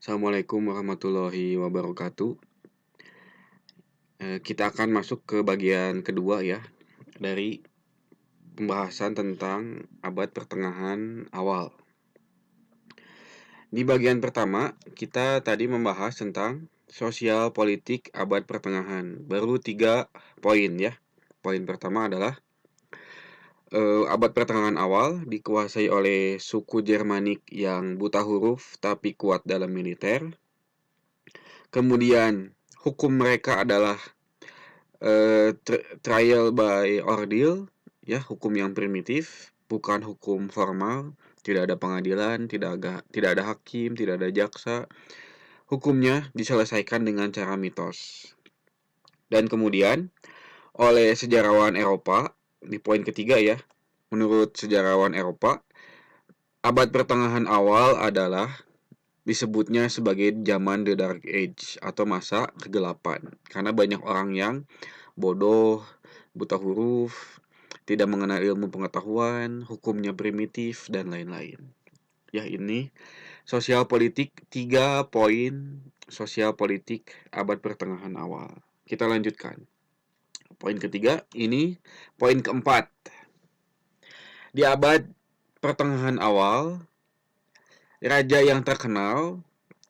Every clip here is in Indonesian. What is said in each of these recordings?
Assalamualaikum warahmatullahi wabarakatuh. Kita akan masuk ke bagian kedua ya dari pembahasan tentang abad pertengahan awal. Di bagian pertama, kita tadi membahas tentang sosial politik abad pertengahan. Baru 3 poin ya. Poin pertama adalah abad pertengahan awal dikuasai oleh suku Jermanik yang buta huruf tapi kuat dalam militer. Kemudian hukum mereka adalah trial by ordeal, ya, hukum yang primitif, bukan hukum formal, tidak ada pengadilan, tidak ada hakim, tidak ada jaksa. Hukumnya diselesaikan dengan cara mitos. Dan kemudian oleh sejarawan Eropa, di poin ketiga ya, menurut sejarawan Eropa, abad pertengahan awal adalah disebutnya sebagai zaman The Dark Age atau masa kegelapan, karena banyak orang yang bodoh, buta huruf, tidak mengenal ilmu pengetahuan, hukumnya primitif, dan lain-lain. Ya, ini sosial politik, 3 poin sosial politik abad pertengahan awal. Kita lanjutkan. Poin ketiga, ini poin keempat. Di abad pertengahan awal, raja yang terkenal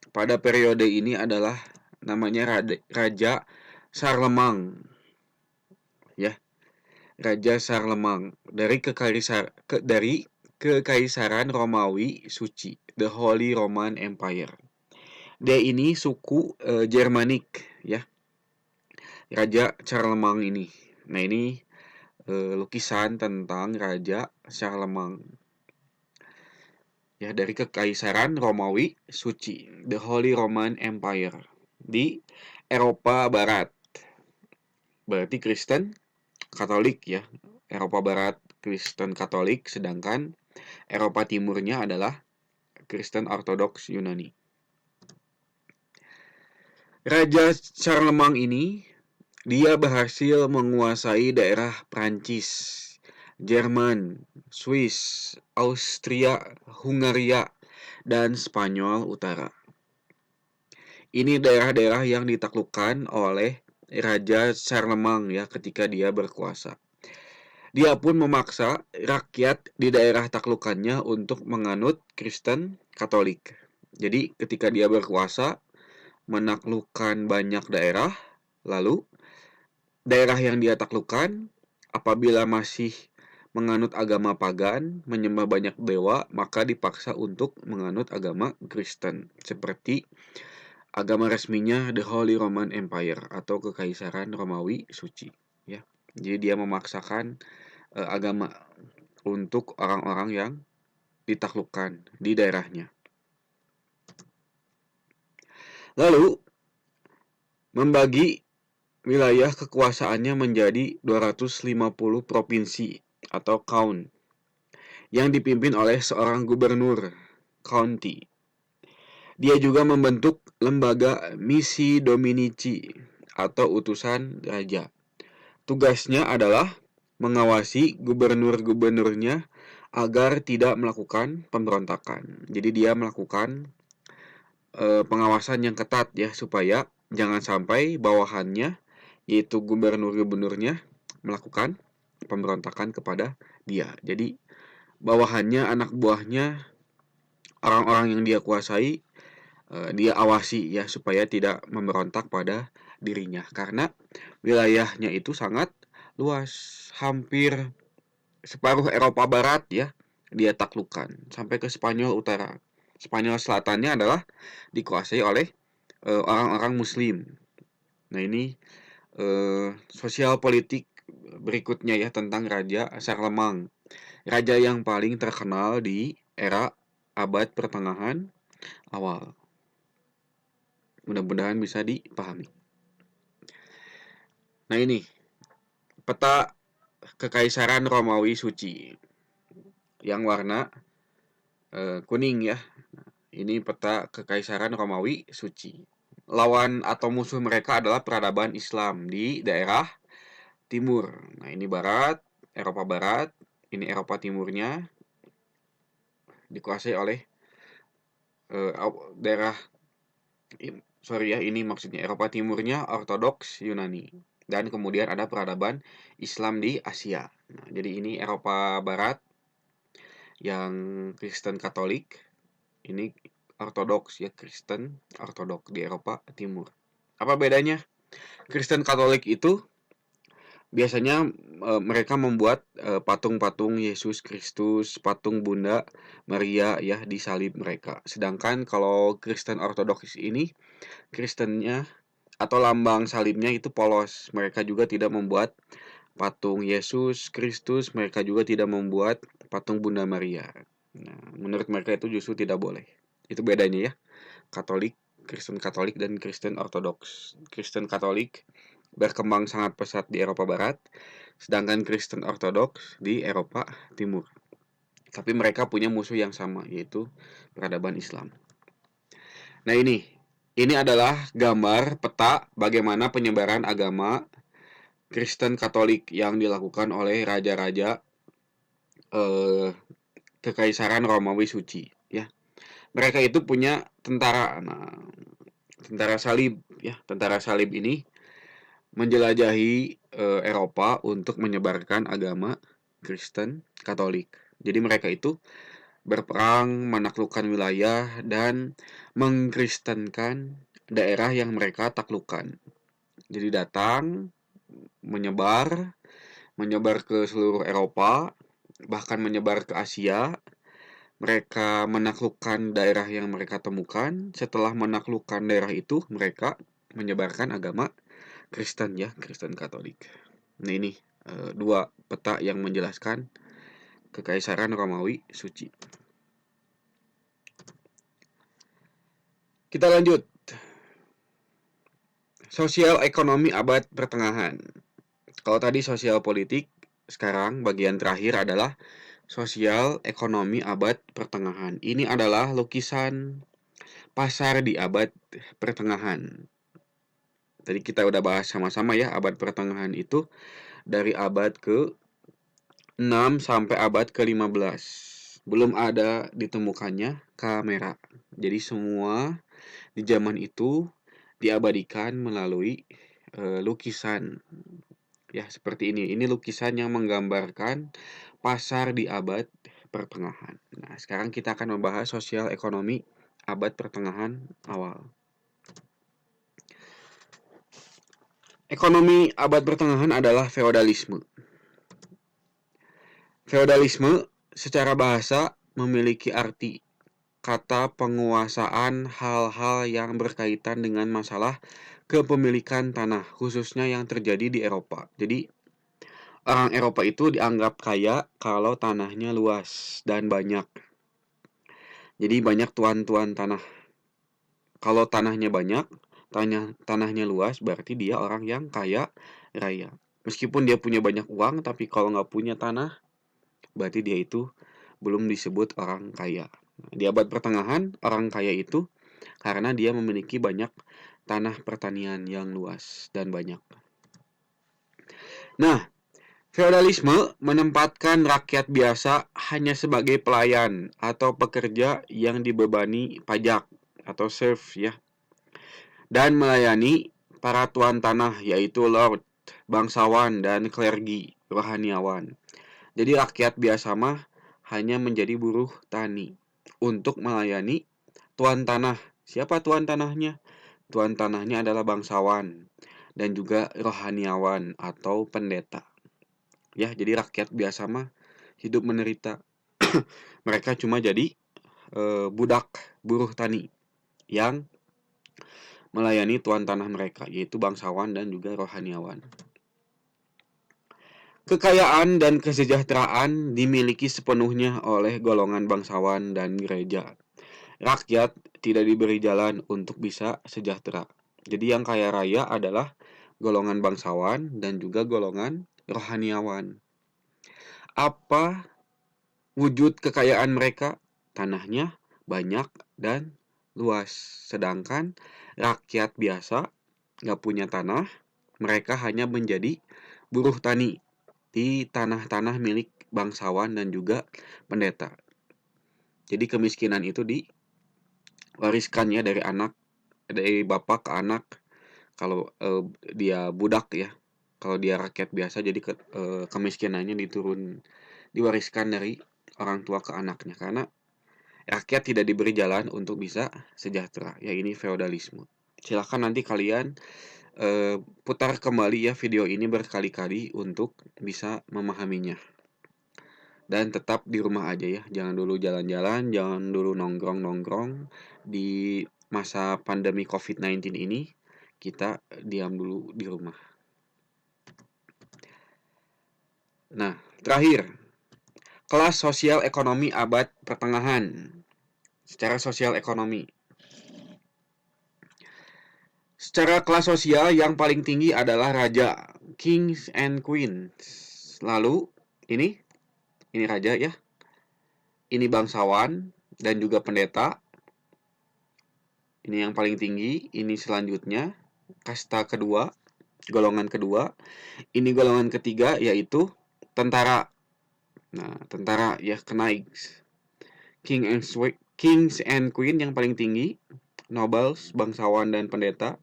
pada periode ini adalah namanya Raja Charlemagne. Ya, Raja Charlemagne dari Kekaisaran Romawi Suci, the Holy Roman Empire. Dia ini suku Jermanik ya, Raja Charlemagne ini. Nah, ini lukisan tentang Raja Charlemagne ya, dari Kekaisaran Romawi Suci, the Holy Roman Empire di Eropa Barat. Berarti Kristen Katolik ya. Eropa Barat Kristen Katolik, sedangkan Eropa Timurnya adalah Kristen Ortodoks Yunani. Raja Charlemagne ini dia berhasil menguasai daerah Prancis, Jerman, Swiss, Austria, Hungaria, dan Spanyol Utara. Ini daerah-daerah yang ditaklukkan oleh Raja Charlemagne ya ketika dia berkuasa. Dia pun memaksa rakyat di daerah taklukannya untuk menganut Kristen Katolik. Jadi ketika dia berkuasa, menaklukkan banyak daerah, lalu daerah yang dia taklukkan apabila masih menganut agama pagan, menyembah banyak dewa, maka dipaksa untuk menganut agama Kristen, seperti agama resminya The Holy Roman Empire atau Kekaisaran Romawi Suci ya. Jadi dia memaksakan agama untuk orang-orang yang ditaklukkan di daerahnya. Lalu membagi wilayah kekuasaannya menjadi 250 provinsi atau count yang dipimpin oleh seorang gubernur county. Dia juga membentuk lembaga misi dominici atau utusan raja. Tugasnya adalah mengawasi gubernur-gubernurnya agar tidak melakukan pemberontakan. Jadi dia melakukan pengawasan yang ketat ya, supaya jangan sampai bawahannya, yaitu gubernur-gubernurnya, melakukan pemberontakan kepada dia. Jadi bawahannya, anak buahnya, orang-orang yang dia kuasai, dia awasi ya, supaya tidak memberontak pada dirinya, karena wilayahnya itu sangat luas, hampir separuh Eropa Barat ya dia taklukkan, sampai ke Spanyol Utara. Spanyol Selatannya adalah dikuasai oleh orang-orang Muslim. Nah, ini sosial politik berikutnya ya tentang Raja Charlemagne, raja yang paling terkenal di era abad pertengahan awal. Mudah-mudahan bisa dipahami. Nah, ini peta Kekaisaran Romawi Suci yang warna kuning ya. Ini peta Kekaisaran Romawi Suci. Lawan atau musuh mereka adalah peradaban Islam di daerah timur. Nah, ini barat, Eropa Barat, ini Eropa Timurnya dikuasai oleh daerah Ini maksudnya Eropa Timurnya Ortodoks Yunani. Dan kemudian ada peradaban Islam di Asia. Nah, jadi ini Eropa Barat yang Kristen Katolik, ini Ortodoks ya, Kristen Ortodoks di Eropa Timur. Apa bedanya? Kristen Katolik itu biasanya mereka membuat patung-patung Yesus Kristus, patung Bunda Maria ya di salib mereka. Sedangkan kalau Kristen Ortodoks ini, Kristennya atau lambang salibnya itu polos. Mereka juga tidak membuat patung Yesus Kristus, mereka juga tidak membuat patung Bunda Maria. Nah, menurut mereka itu justru tidak boleh. Itu bedanya ya, Katolik, Kristen Katolik dan Kristen Ortodoks. Kristen Katolik berkembang sangat pesat di Eropa Barat, sedangkan Kristen Ortodoks di Eropa Timur. Tapi mereka punya musuh yang sama, yaitu peradaban Islam. Nah ini adalah gambar peta bagaimana penyebaran agama Kristen Katolik yang dilakukan oleh raja-raja eh, Kekaisaran Romawi Suci. Ya, mereka itu punya tentara. Nah, tentara salib. Ya, tentara salib ini menjelajahi Eropa untuk menyebarkan agama Kristen Katolik. Jadi mereka itu berperang, menaklukkan wilayah, dan mengkristenkan daerah yang mereka taklukkan. Jadi datang, menyebar, menyebar ke seluruh Eropa, bahkan menyebar ke Asia. Mereka menaklukkan daerah yang mereka temukan. Setelah menaklukkan daerah itu, mereka menyebarkan agama Kristen ya, Kristen Katolik. Nah ini dua peta yang menjelaskan Kekaisaran Romawi Suci. Kita lanjut. Sosial ekonomi abad pertengahan. Kalau tadi sosial politik, sekarang bagian terakhir adalah sosial ekonomi abad pertengahan. Ini adalah lukisan pasar di abad pertengahan. Tadi kita udah bahas sama-sama ya, abad pertengahan itu dari abad ke-6 sampai abad ke-15. Belum ada ditemukannya kamera. Jadi semua di zaman itu diabadikan melalui lukisan. Ya, seperti ini. Ini lukisan yang menggambarkan pasar di abad pertengahan. Nah, sekarang kita akan membahas sosial ekonomi abad pertengahan awal. Ekonomi abad pertengahan adalah feodalisme. Feodalisme secara bahasa memiliki arti kata penguasaan hal-hal yang berkaitan dengan masalah kepemilikan tanah, khususnya yang terjadi di Eropa. Jadi, orang Eropa itu dianggap kaya kalau tanahnya luas dan banyak. Jadi banyak tuan-tuan tanah. Kalau tanahnya banyak, tanahnya luas, berarti dia orang yang kaya raya. Meskipun dia punya banyak uang, tapi kalau nggak punya tanah, berarti dia itu belum disebut orang kaya. Di abad pertengahan, orang kaya itu karena dia memiliki banyak tanah pertanian yang luas dan banyak. Nah, feodalisme menempatkan rakyat biasa hanya sebagai pelayan atau pekerja yang dibebani pajak atau serf ya, dan melayani para tuan tanah yaitu lord, bangsawan, dan klergi, rohaniawan. Jadi rakyat biasa mah hanya menjadi buruh tani untuk melayani tuan tanah. Siapa tuan tanahnya? Tuan tanahnya adalah bangsawan dan juga rohaniawan atau pendeta. Ya, jadi rakyat biasa mah hidup menderita. Mereka cuma jadi budak buruh tani yang melayani tuan tanah mereka, yaitu bangsawan dan juga rohaniawan. Kekayaan dan kesejahteraan dimiliki sepenuhnya oleh golongan bangsawan dan gereja. Rakyat tidak diberi jalan untuk bisa sejahtera. Jadi yang kaya raya adalah golongan bangsawan dan juga golongan rohaniawan. Apa wujud kekayaan mereka? Tanahnya banyak dan luas. Sedangkan rakyat biasa nggak punya tanah, mereka hanya menjadi buruh tani di tanah-tanah milik bangsawan dan juga pendeta. Jadi kemiskinan itu diwariskan ya dari anak dari bapak ke anak. Kalau dia budak ya, kalau dia rakyat biasa jadi kemiskinannya diwariskan dari orang tua ke anaknya karena rakyat tidak diberi jalan untuk bisa sejahtera. Ya ini feodalisme. Silahkan nanti kalian putar kembali ya video ini berkali-kali untuk bisa memahaminya. Dan tetap di rumah aja ya, jangan dulu jalan-jalan, jangan dulu nongkrong-nongkrong. Di masa pandemi COVID-19 ini, kita diam dulu di rumah. Nah, terakhir, kelas sosial ekonomi abad pertengahan. Secara sosial ekonomi. Secara kelas sosial yang paling tinggi adalah raja, kings and queens. Lalu, ini raja ya. Ini bangsawan dan juga pendeta. Ini yang paling tinggi, ini selanjutnya kasta kedua, golongan kedua. Ini golongan ketiga yaitu tentara. Nah, tentara ya knights. Kings and queen yang paling tinggi, nobles, bangsawan dan pendeta,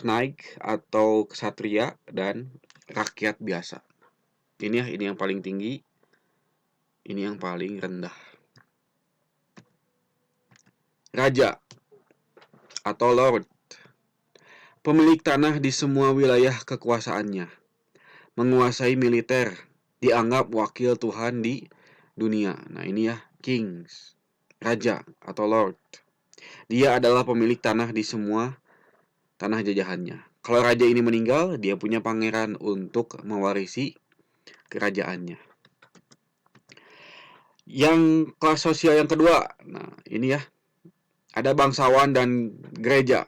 knight atau ksatria dan rakyat biasa. Ini yang paling tinggi, ini yang paling rendah. Raja atau lord, pemilik tanah di semua wilayah kekuasaannya, menguasai militer, dianggap wakil Tuhan di dunia. Nah ini ya, kings, raja atau lord. Dia adalah pemilik tanah di semua tanah jajahannya. Kalau raja ini meninggal, dia punya pangeran untuk mewarisi kerajaannya. Yang kelas sosial yang kedua, nah ini ya, ada bangsawan dan gereja.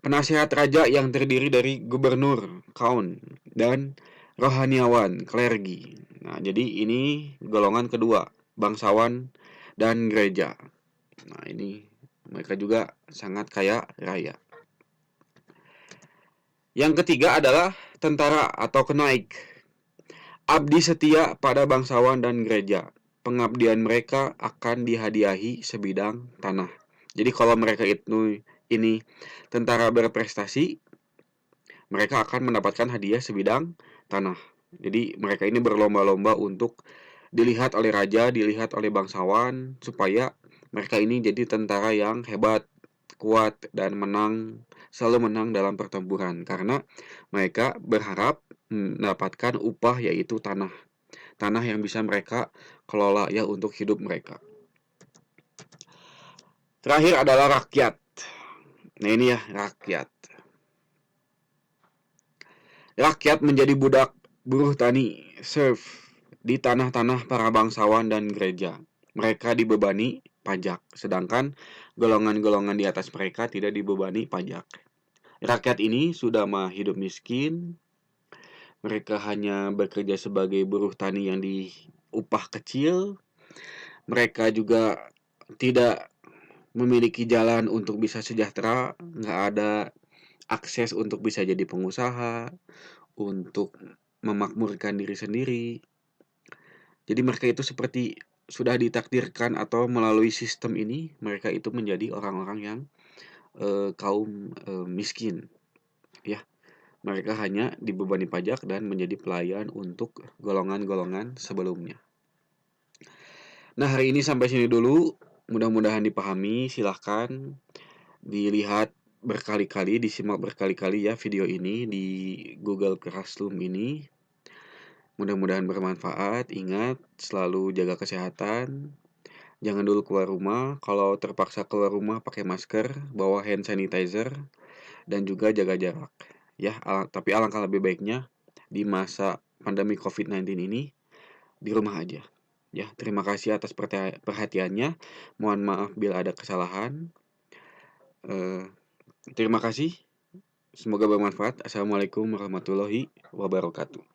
Penasihat raja yang terdiri dari gubernur, count, dan rohaniawan, klergi. Nah, jadi ini golongan kedua, bangsawan dan gereja. Nah, ini mereka juga sangat kaya raya. Yang ketiga adalah tentara atau kenaik. Abdi setia pada bangsawan dan gereja. Pengabdian mereka akan dihadiahi sebidang tanah. Jadi kalau mereka ini tentara berprestasi, mereka akan mendapatkan hadiah sebidang tanah. Jadi mereka ini berlomba-lomba untuk dilihat oleh raja, dilihat oleh bangsawan, supaya mereka ini jadi tentara yang hebat, kuat, dan selalu menang dalam pertempuran. Karena mereka berharap mendapatkan upah yaitu tanah yang bisa mereka kelola ya untuk hidup mereka. Terakhir adalah rakyat. Nah ini ya rakyat. Rakyat menjadi budak buruh tani, serf di tanah-tanah para bangsawan dan gereja. Mereka dibebani pajak, sedangkan golongan-golongan di atas mereka tidak dibebani pajak. Rakyat ini sudah mah hidup miskin. Mereka hanya bekerja sebagai buruh tani yang diupah kecil. Mereka juga tidak memiliki jalan untuk bisa sejahtera, nggak ada akses untuk bisa jadi pengusaha, untuk memakmurkan diri sendiri. Jadi mereka itu seperti sudah ditakdirkan atau melalui sistem ini mereka itu menjadi orang-orang yang kaum miskin. Ya, mereka hanya dibebani pajak dan menjadi pelayan untuk golongan-golongan sebelumnya. Nah, hari ini sampai sini dulu. Mudah-mudahan dipahami. Silahkan dilihat berkali-kali, disimak berkali-kali ya video ini di Google Classroom ini. Mudah-mudahan bermanfaat. Ingat, selalu jaga kesehatan. Jangan dulu keluar rumah. Kalau terpaksa keluar rumah, pakai masker, bawa hand sanitizer, dan juga jaga jarak. Ya, tapi alangkah lebih baiknya di masa pandemi COVID-19 ini di rumah aja. Ya, terima kasih atas perhatiannya. Mohon maaf bila ada kesalahan. Terima kasih. Semoga bermanfaat. Assalamualaikum warahmatullahi wabarakatuh.